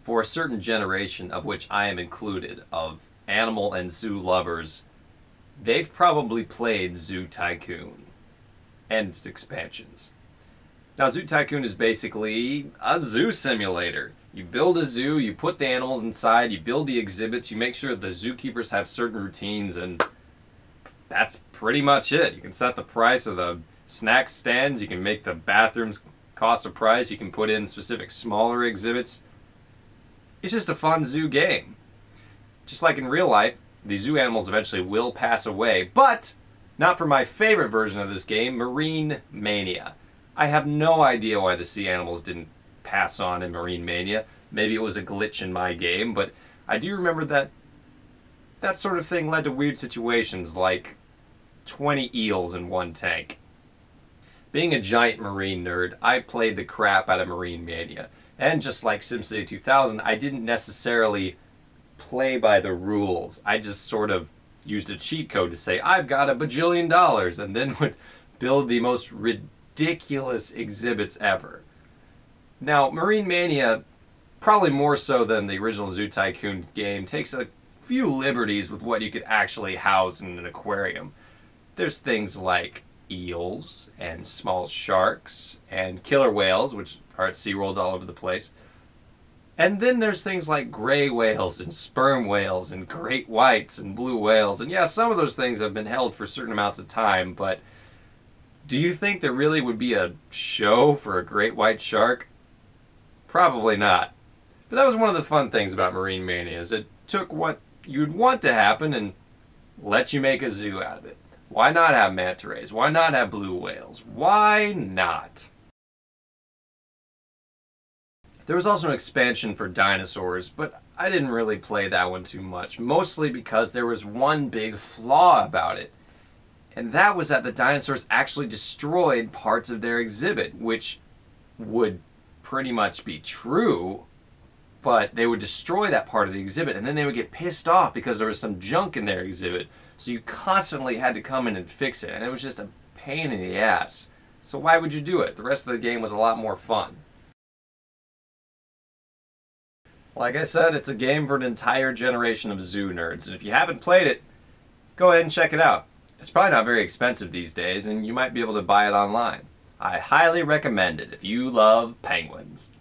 for a certain generation, of which I am included, of animal and zoo lovers, they've probably played Zoo Tycoon and its expansions. Now, Zoo Tycoon is basically a zoo simulator. You build a zoo, you put the animals inside, you build the exhibits, you make sure the zookeepers have certain routines, and that's pretty much it. You can set the price of the snack stands, you can make the bathrooms cost a price, you can put in specific smaller exhibits. It's just a fun zoo game. Just like in real life, the zoo animals eventually will pass away, but not for my favorite version of this game, Marine Mania. I have no idea why the sea animals didn't pass on in Marine Mania. Maybe it was a glitch in my game, but I do remember that that sort of thing led to weird situations like 20 eels in one tank. Being a giant marine nerd, I played the crap out of Marine Mania. And just like SimCity 2000, I didn't necessarily play by the rules. I just sort of used a cheat code to say, I've got $1 bajillion, and then would build the most ridiculous exhibits ever. Now, Marine Mania, probably more so than the original Zoo Tycoon game, takes a few liberties with what you could actually house in an aquarium. There's things like eels and small sharks and killer whales, which are at SeaWorlds all over the place. And then there's things like gray whales and sperm whales and great whites and blue whales. And yeah, some of those things have been held for certain amounts of time, but do you think there really would be a show for a great white shark? Probably not. But that was one of the fun things about Marine Mania, is it took what you'd want to happen and let you make a zoo out of it. Why not have manta rays? Why not have blue whales? Why not? There was also an expansion for dinosaurs, but I didn't really play that one too much, mostly because there was one big flaw about it. And that was that the dinosaurs actually destroyed parts of their exhibit, which would pretty much be true, but they would destroy that part of the exhibit, and then they would get pissed off because there was some junk in their exhibit, so you constantly had to come in and fix it, and it was just a pain in the ass. So why would you do it? The rest of the game was a lot more fun. Like I said, it's a game for an entire generation of zoo nerds, and if you haven't played it, go ahead and check it out. It's probably not very expensive these days, and you might be able to buy it online. I highly recommend it if you love penguins.